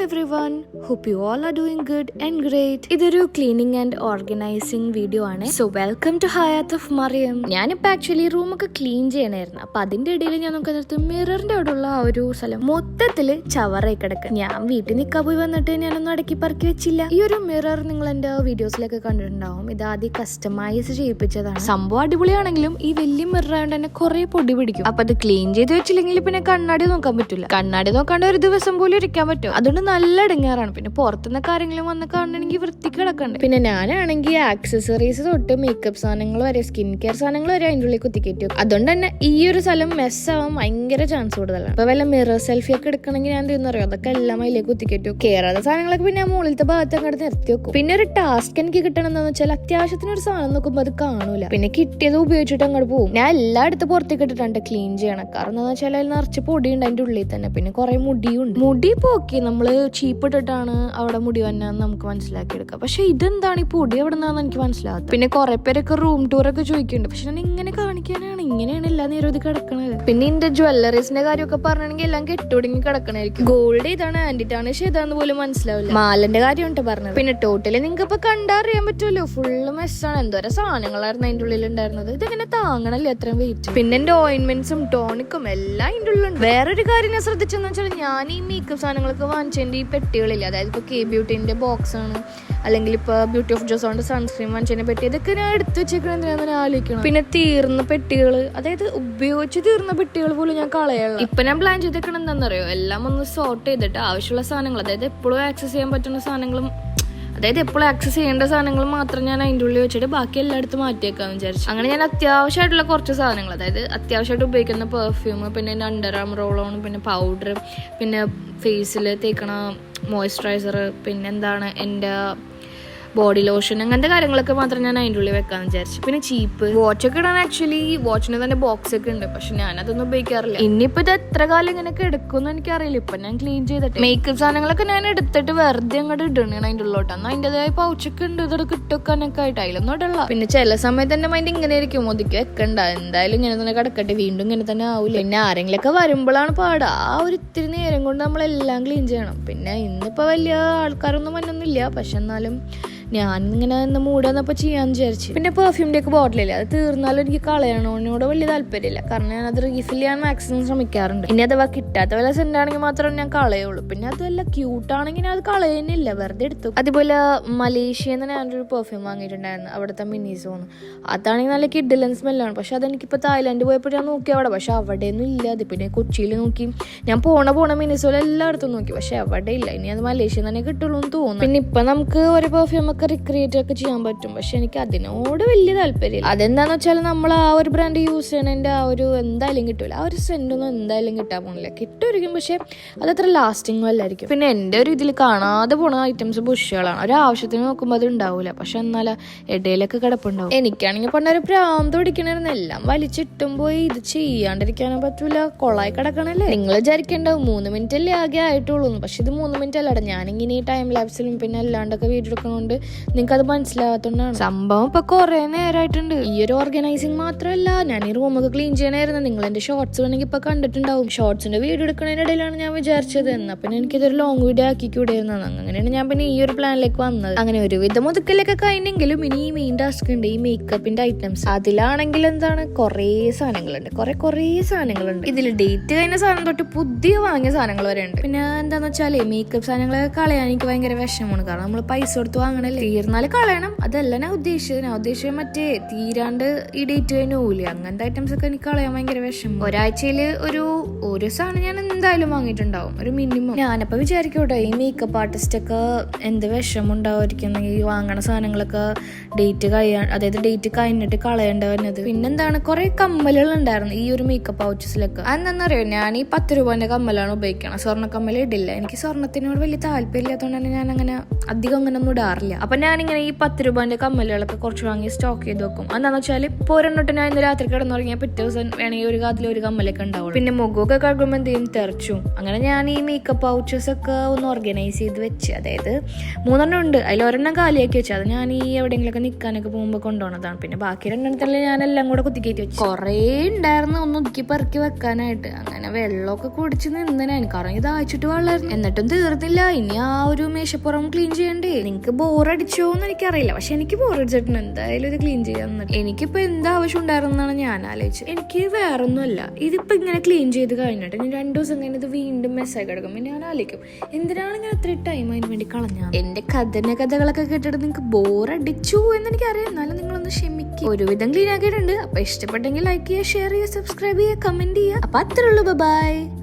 everyone, hope you all are doing good and great. ഇതൊരു cleaning and organizing video ആണ്. So welcome to Hayath of Mariyam. ഞാനിപ്പോൾ actually റൂമൊക്കെ clean ചെയ്യണമായിരുന്നു. അപ്പൊ അതിന്റെ ഇടയിൽ ഞാൻ നോക്കുന്നത് മിററിന്റെ അവിടെ ഉള്ള ആ ഒരു സ്ഥലം മൊത്തത്തില് ചവറായി കിടക്കുക. ഞാൻ വീട്ടിൽ നിൽക്കാൻ പോയി വന്നിട്ട് ഞാനൊന്നും അടക്കി പറക്കി വെച്ചില്ല. ഈ ഒരു മിറർ നിങ്ങൾ എന്റെ വീഡിയോസിലൊക്കെ കണ്ടിട്ടുണ്ടാവും. ഇത് ആദ്യം കസ്റ്റമൈസ് ചെയ്യിപ്പിച്ചതാണ്. സംഭവം അടിപൊളിയാണെങ്കിലും ഈ വലിയ മിറർ ആയതുകൊണ്ട് തന്നെ കുറെ പൊടി പിടിക്കും. അപ്പൊ അത് ക്ലീൻ ചെയ്ത് വെച്ചില്ലെങ്കിൽ പിന്നെ കണ്ണാടി നോക്കാൻ പറ്റില്ല. കണ്ണാടി നോക്കാണ്ട് ഒരു ദിവസം പോലും ഇരിക്കാൻ പറ്റും. അതുകൊണ്ട് നല്ല ഇടങ്ങാറാണ്. പിന്നെ പുറത്തുനിന്നൊക്കെ ആരെങ്കിലും വന്ന് കാണണമെങ്കിൽ വൃത്തിക്ക് കിടക്കണ്ട്. പിന്നെ ഞാനാണെങ്കിൽ ആക്സസറീസ് തൊട്ട് മേക്കപ്പ് സാധനങ്ങൾ വരെ സ്കിൻ കെയർ സാധനങ്ങൾ വരെ അതിൻ്റെ ഉള്ളിൽ കുത്തിക്കയറ്റും. അതുകൊണ്ട് തന്നെ ഈ ഒരു സ്ഥലം മെസ്സാവാൻ ഭയങ്കര ചാൻസ് കൂടുതലാണ്. ഇപ്പൊ വല്ല മിറർ സെൽഫി ഒക്കെ എടുക്കണമെങ്കിൽ ഞാൻ എന്തെന്നറിയോ, അതൊക്കെ എല്ലാം അതിലേക്ക് കുത്തിക്കയറ്റും. കേറാത്ത സാധനങ്ങളൊക്കെ പിന്നെ മുകളിലത്തെ ഭാഗത്ത് അങ്ങോട്ട് നിർത്തി വെക്കും. പിന്നെ ഒരു ടാസ്ക് എനിക്ക് കിട്ടണം എന്താണെന്ന് വെച്ചാൽ അത്യാവശ്യത്തിന് ഒരു സാധനം നോക്കുമ്പോൾ അത് കാണൂല. പിന്നെ കിട്ടിയത് ഉപയോഗിച്ചിട്ട് അങ്ങോട്ട് പോകും. ഞാൻ എല്ലായിടത്തും പുറത്തേക്ക് ഇട്ടിട്ടുണ്ട് ക്ലീൻ ചെയ്യണം. കാരണം എന്താണെന്ന് വെച്ചാൽ അതിൽ നിറച്ച് പൊടിയുണ്ട് അതിൻ്റെ ഉള്ളിൽ തന്നെ. പിന്നെ കുറെ മുടിയുണ്ട്. മുടി പോക്കി നമ്മള് ചീപ്പ് ഇട്ടിട്ടാണ് അവിടെ മുടി വന്നാന്ന് നമുക്ക് മനസ്സിലാക്കി എടുക്കാം. പക്ഷെ ഇതെന്താണ് ഈ പൊടി എവിടെ നിന്നാന്ന് എനിക്ക് മനസ്സിലാകും. പിന്നെ കുറെ പേരൊക്കെ റൂം ടൂർ ഒക്കെ ചോദിക്കുന്നുണ്ട്. പക്ഷെ ഞാൻ ഇങ്ങനെ കാണിക്കാനാണ്, ഇങ്ങനെയാണ് എല്ലാ നേരം ഇത് കിടക്കണത്. പിന്നെ എന്റെ ജ്വല്ലറീസിന്റെ കാര്യമൊക്കെ പറഞ്ഞാണെങ്കിൽ എല്ലാം കെട്ടുടങ്ങി കിടക്കണായിരിക്കും. ഗോൾഡ് ഇതാണ്, ആന്റിറ്റാണ്, ഏതാന്ന് പോലും മനസ്സിലാവില്ല. മാലന്റെ കാര്യമാണ് പറഞ്ഞത്. പിന്നെ ടോട്ടലി നിങ്ങൾക്ക് ഇപ്പൊ കണ്ടറിയാൻ പറ്റുമല്ലോ, ഫുള്ള് മെസ്സാണ്. എന്തോരം സാധനങ്ങളായിരുന്നു അതിന്റെ ഉള്ളിൽ ഉണ്ടായിരുന്നത്. ഇതെങ്ങനെ താങ്ങണല്ലേ അത്രയും വെയിറ്റ്. പിന്നെ എന്റെ ഓയിന്റ്മെന്റ്സും ടോണിക്കും എല്ലാം അതിന്റെ ഉള്ളിലുണ്ട്. വേറൊരു കാര്യം ഞാൻ ശ്രദ്ധിച്ചെന്ന് വെച്ചാൽ, ഞാൻ ഈ മേക്കപ്പ് സാധനങ്ങളൊക്കെ വാങ്ങിച്ചതിന്റെ ഈ പെട്ടികളില്ല, അതായത് ഇപ്പൊ കെ ബ്യൂട്ടിന്റെ ബോക്സ് ആണ്, അല്ലെങ്കിൽ ഇപ്പൊ ബ്യൂട്ടി ഓഫ് ജോസോന്റെ സൺസ്ക്രീൻ വാങ്ങിച്ചതിന്റെ പെട്ടി, ഇതൊക്കെ ഞാൻ എടുത്തു വെച്ചേക്കണം എന്തിനാന്ന് ആലോചിക്കണം. പിന്നെ തീർന്ന പെട്ടികള്, അതായത് ഉപയോഗിച്ച് തീർന്ന പെട്ടികൾ പോലും ഞാൻ കളയാനുള്ള. ഇപ്പൊ ഞാൻ പ്ലാൻ ചെയ്തേക്കണം എന്താണെന്നറിയോ, എല്ലാം ഒന്ന് സോർട്ട് ചെയ്തിട്ട് ആവശ്യമുള്ള സാധനങ്ങൾ, അതായത് എപ്പോഴും ആക്സസ് ചെയ്യാൻ പറ്റുന്ന സാധനങ്ങളും, അതായത് എപ്പോഴും ആക്സസ് ചെയ്യേണ്ട സാധനങ്ങൾ മാത്രം ഞാൻ അതിൻ്റെ ഉള്ളിൽ വെച്ചിട്ട് ബാക്കി എല്ലായിടത്തും മാറ്റിയേക്കാന്ന് വിചാരിച്ചു. അങ്ങനെ ഞാൻ അത്യാവശ്യമായിട്ടുള്ള കുറച്ച് സാധനങ്ങൾ, അതായത് അത്യാവശ്യമായിട്ട് ഉപയോഗിക്കുന്ന പെർഫ്യൂം, പിന്നെ എൻ്റെ അണ്ടർ ആം റോൾ ഓൺ, പിന്നെ പൗഡർ, പിന്നെ ഫേസിൽ തേക്കണ മോയ്സ്ചറൈസർ, പിന്നെന്താണ് എൻ്റെ ബോഡി ലോഷൻ, അങ്ങനത്തെ കാര്യങ്ങളൊക്കെ മാത്രം ഞാൻ അതിൻ്റെ ഉള്ളിൽ വെക്കാന്ന് വിചാരിച്ചു. പിന്നെ ചീപ്പ് വാച്ചൊക്കെ ഇടാൻ ആക്ച്വലി വാച്ചിന് തന്നെ ബോക്സ് ഒക്കെ ഉണ്ട്. പക്ഷെ ഞാനതൊന്നും ഉപയോഗിക്കാറില്ല. ഇനിയിപ്പോൾ ഇത് എത്ര കാലം ഇങ്ങനെയൊക്കെ എടുക്കുമെന്ന് എനിക്കറിയില്ല. ഇപ്പം ഞാൻ ക്ലീൻ ചെയ്തിട്ട് മേക്കപ്പ് സാധനങ്ങളൊക്കെ ഞാൻ എടുത്തിട്ട് വെറുതെ അങ്ങോട്ട് ഇടണം അതിൻ്റെ ഉള്ളിലോട്ട്. എന്നാൽ അതിൻ്റെതായ പൗച്ചൊക്കെ ഉണ്ട്, ഇതൊക്കെ കിട്ടുവെക്കാനൊക്കെ ആയിട്ട് അതിലൊന്നും ഇടല്ല. പിന്നെ ചില സമയത്ത് എൻ്റെ മൈൻഡ് ഇങ്ങനെ ആയിരിക്കും, ഒതുക്കി വെക്കണ്ട, എന്തായാലും ഇങ്ങനെ തന്നെ കിടക്കട്ടെ, വീണ്ടും ഇങ്ങനെ തന്നെ ആവില്ല. പിന്നെ ആരെങ്കിലൊക്കെ വരുമ്പോഴാണ് പാട്. ആ ഒരു ഇത്തിരി നേരം കൊണ്ട് നമ്മളെല്ലാം ക്ലീൻ ചെയ്യണം. പിന്നെ ഇന്നിപ്പോൾ വലിയ ആൾക്കാരൊന്നും വന്നൊന്നുമില്ല. പക്ഷെ എന്നാലും ഞാനിങ്ങനെ ഇന്ന് മൂഡ് വന്നപ്പോൾ ചെയ്യാന്ന് വിചാരിച്ചു. പിന്നെ പെർഫ്യൂമിൻ്റെ ഒക്കെ ബോട്ടിലില്ല, അത് തീർന്നാലും എനിക്ക് കളയണോനോട് വലിയ താല്പര്യമില്ല. കാരണം ഞാനത് റീഫിൽ ചെയ്യാൻ മാക്സിമം ശ്രമിക്കാറുണ്ട്. ഇനി അഥവാ കിട്ടാത്ത വല്ല സെൻ്റാണെങ്കിൽ മാത്രമേ ഞാൻ കളയുള്ളൂ. പിന്നെ അത് വല്ല ക്യൂട്ടാണെങ്കിൽ ഞാൻ അത് കളയുന്നില്ല, വെറുതെ എടുത്തു. അതുപോലെ മലേഷ്യയിൽ നിന്ന് ഞാനൊരു പെർഫ്യൂം വാങ്ങിയിട്ടുണ്ടായിരുന്നു, അവിടുത്തെ മിനിസോന്ന്. അതാണെങ്കിൽ നല്ല കിഡിലൻ സ്മെല്ലാണ്. പക്ഷെ അതെനിക്കിപ്പോൾ തായ്ലാൻഡ് പോയപ്പോൾ ഞാൻ നോക്കി അവിടെ, പക്ഷെ അവിടെയൊന്നും ഇല്ല. അത് പിന്നെ കൊച്ചിയിൽ നോക്കി, ഞാൻ പോണ മിനിസോയിൽ എല്ലായിടത്തും നോക്കി, പക്ഷെ അവിടെ ഇല്ല. ഇനി അത് മലേഷ്യയിൽ തന്നെ കിട്ടുള്ളൂ എന്ന് തോന്നുന്നു. പിന്നെ ഇപ്പം നമുക്ക് ഒരു പെർഫ്യൂം റിക്രിയേറ്റ് ഒക്കെ ചെയ്യാൻ പറ്റും. പക്ഷെ എനിക്ക് അതിനോട് വലിയ താല്പര്യമില്ല. അതെന്താന്ന് വെച്ചാൽ നമ്മൾ ആ ഒരു ബ്രാൻഡ് യൂസ് ചെയ്യണതിന്റെ ആ ഒരു എന്തായാലും കിട്ടൂല. ആ ഒരു സെന്റൊന്നും എന്തായാലും കിട്ടാൻ പോണില്ല. കിട്ടുമായിരിക്കും, പക്ഷെ അതത്ര ലാസ്റ്റിംഗും അല്ലായിരിക്കും. പിന്നെ എൻ്റെ ഒരു ഇതിൽ കാണാതെ പോണ ഐറ്റംസ് ബുഷുകളാണ്. ഒരു ആവശ്യത്തിന് നോക്കുമ്പോൾ അത് ഉണ്ടാവില്ല, പക്ഷെ എന്നാൽ ഇടയിലൊക്കെ കിടപ്പുണ്ടാവും. എനിക്കാണെങ്കിൽ പണ്ടൊരു പ്രാന്ത് പിടിക്കണമായിരുന്നു. എല്ലാം വലിച്ചിട്ടും പോയി ഇത് ചെയ്യാണ്ടിരിക്കാനും പറ്റൂല, കൊളായി കിടക്കണല്ലേ. നിങ്ങൾ വിചാരിക്കേണ്ടാവും 3 മിനിറ്റ് അല്ലേ ആകെ ആയിട്ടുള്ളൂ. പക്ഷെ ഇത് 3 മിനിറ്റ് അല്ലാടെ. ഞാനിങ്ങനെ ഈ ടൈം ലാപ്സിലും പിന്നെ അല്ലാണ്ടൊക്കെ വീഡിയോ എടുക്കണോണ്ട് നിങ്ങൾക്ക് അത് മനസ്സിലാകത്തോണ്ടാണ്. സംഭവം ഇപ്പൊ കുറെ നേരമായിട്ടുണ്ട്. ഈ ഒരു ഓർഗനൈസിങ് മാത്രമല്ല, ഞാൻ ഈ റൂമൊക്കെ ക്ലീൻ ചെയ്യണമായിരുന്നു. നിങ്ങൾ എന്റെ ഷോർട്സ് വേണമെങ്കിൽ ഇപ്പൊ കണ്ടിട്ടുണ്ടാവും. ഷോർട്സിന്റെ വീഡിയോ എടുക്കുന്നതിനിടയിലാണ് ഞാൻ വിചാരിച്ചത് എന്നാ പിന്നെ എനിക്കിതൊരു ലോങ് വീഡിയോ ആക്കിക്കൂടായിരുന്നു. അങ്ങനെയാണ് ഞാൻ പിന്നെ ഈ ഒരു പ്ലാനിലേക്ക് വന്നത്. അങ്ങനെ ഒരുവിധം മുതുക്കലൊക്കെ കഴിഞ്ഞെങ്കിലും ഇനി ഈ മെയിൻ ടാസ്ക് ഉണ്ട്, ഈ മേക്കപ്പിന്റെ ഐറ്റംസ്. അതിലാണെങ്കിൽ എന്താണ് കുറെ സാധനങ്ങളുണ്ട്, കുറെ സാധനങ്ങളുണ്ട്. ഇതിൽ ഡേറ്റ് കഴിഞ്ഞ സാധനം തൊട്ട് പുതിയ വാങ്ങിയ സാധനങ്ങൾ വരെ ഉണ്ട്. പിന്നെ എന്താന്ന് വെച്ചാല് മേക്കപ്പ് സാധനങ്ങളൊക്കെ കളയാൻ എനിക്ക് ഭയങ്കര വിഷമമാണ്. കാരണം നമ്മൾ പൈസ കൊടുത്ത് വാങ്ങണല്ലേ, തീർന്നാല് കളയണം. അതല്ല ഞാൻ ഉദ്ദേശിച്ചത് മറ്റേ തീരാണ്ട് ഈ ഡേറ്റ് കഴിഞ്ഞ പോവില്ല, അങ്ങനത്തെ ഐറ്റംസ് ഒക്കെ എനിക്ക് കളയാൻ ഭയങ്കര വിഷമം. ഒരാഴ്ചയിൽ ഒരു സാധനം ഞാൻ എന്തായാലും വാങ്ങിയിട്ടുണ്ടാവും, ഒരു മിനിമം. ഞാനപ്പോ വിചാരിക്കോട്ടെ, ഈ മേക്കപ്പ് ആർട്ടിസ്റ്റ് ഒക്കെ എന്ത് വിഷമം ഉണ്ടാവുമായിരിക്കും ഈ വാങ്ങണ സാധനങ്ങളൊക്കെ ഡേറ്റ് അതായത് ഡേറ്റ് കഴിഞ്ഞിട്ട് കളയേണ്ട വരുന്നത്. പിന്നെന്താണ് കുറെ കമ്മലുകൾ ഉണ്ടായിരുന്നു ഈ ഒരു മേക്കപ്പ് പൗച്ചസിലൊക്കെ. അതെന്താണെന്നറിയോ, ഞാൻ ഈ 10 രൂപന്റെ കമ്മലാണ് ഉപയോഗിക്കണം, സ്വർണ്ണ കമ്മൽ ഇടില്ല. എനിക്ക് സ്വർണ്ണത്തിനോട് വലിയ താല്പര്യം ഇല്ലാത്തതുകൊണ്ട് തന്നെ ഞാൻ അങ്ങനെ അധികം അങ്ങനെ ഒന്നും ഇടാറില്ല. അപ്പൊ ഞാനിങ്ങനെ ഈ 10 രൂപന്റെ കമ്മലുകളൊക്കെ കുറച്ച് വാങ്ങി സ്റ്റോക്ക് ചെയ്ത് വെക്കും. എന്താണെന്ന് വെച്ചാൽ ഇപ്പോൾ ഒരെണ്ണോട്ട് ഞാൻ ഇന്ന് രാത്രി കിടന്നുറങ്ങിയാൽ പിറ്റേ ദിവസം വേണമെങ്കിൽ ഒരു കാതിൽ ഒരു കമ്മലൊക്കെ ഉണ്ടാവുള്ളൂ. പിന്നെ മുഖമൊക്കെ കഴുകുമ്പോൾ എന്തെങ്കിലും തെറിച്ചു. അങ്ങനെ ഞാൻ ഈ മേക്കപ്പ് പൗച്ചസ് ഒക്കെ ഒന്ന് ഓർഗനൈസ് ചെയ്ത് വെച്ച്, അതായത് 3 ഉണ്ട്, അതിൽ ഒരെണ്ണം കാലിയാക്കി വെച്ചു. അത് ഞാൻ ഈ എവിടെയെങ്കിലൊക്കെ നിൽക്കാനൊക്കെ പോകുമ്പോൾ കൊണ്ടുപോകുന്നതാണ്. പിന്നെ ബാക്കി 2 ഞാനെല്ലാം കൂടെ കുത്തിക്കയറ്റി വെച്ചു. കുറേ ഉണ്ടായിരുന്നു ഒന്ന് ഒതുക്കി പെറുക്കി വെക്കാനായിട്ട്. അങ്ങനെ വെള്ളമൊക്കെ കുടിച്ച് നിന്നതിനാണ്, കാരണം ഇത് അയച്ചിട്ട് വെള്ളമായിരുന്നു. എന്നിട്ടും തീർന്നില്ല. ഇനി ആ ഒരു മേശപ്പുറം ക്ലീൻ ചെയ്യണ്ടേ. നിങ്ങൾക്ക് ബോറടിച്ചോ എന്ന് എനിക്കറിയില്ല, പക്ഷെ എനിക്ക് ബോറടിച്ചിട്ടുണ്ട്. എന്തായാലും ഇത് ക്ലീൻ ചെയ്യാൻ എനിക്കിപ്പോ എന്താ ആവശ്യം ഉണ്ടായിരുന്നാണ് ഞാൻ ആലോചിച്ചത്. എനിക്ക് വേറൊന്നുമല്ല, ഇതിപ്പോ ഇങ്ങനെ ക്ലീൻ ചെയ്ത് കഴിഞ്ഞിട്ട് ഇനി 2 ദിവസം കഴിഞ്ഞ് ഇത് വീണ്ടും മെസ്സായി കിടക്കും. പിന്നെ ഞാൻ ആലോചിക്കും എന്തിനാണ് ഇങ്ങനെ അത്ര ടൈം അതിന് വേണ്ടി കളഞ്ഞത്. എന്റെ കഥകളൊക്കെ കേട്ടിട്ട് നിങ്ങൾക്ക് ബോറടിച്ചു എന്ന് എനിക്കറിയാം, എന്നാലും നിങ്ങളൊന്ന് ക്ഷമിക്കും. ഒരുവിധം ക്ലീൻ ആക്കിയിട്ടുണ്ട്. അപ്പൊ ഇഷ്ടപ്പെട്ടെങ്കിൽ ലൈക്ക് ചെയ്യുക, ഷെയർ ചെയ്യുക, സബ്സ്ക്രൈബ് ചെയ്യുക, കമന്റ് ചെയ്യുക. അപ്പൊ അത്രേ ഉള്ളൂ. ബൈ.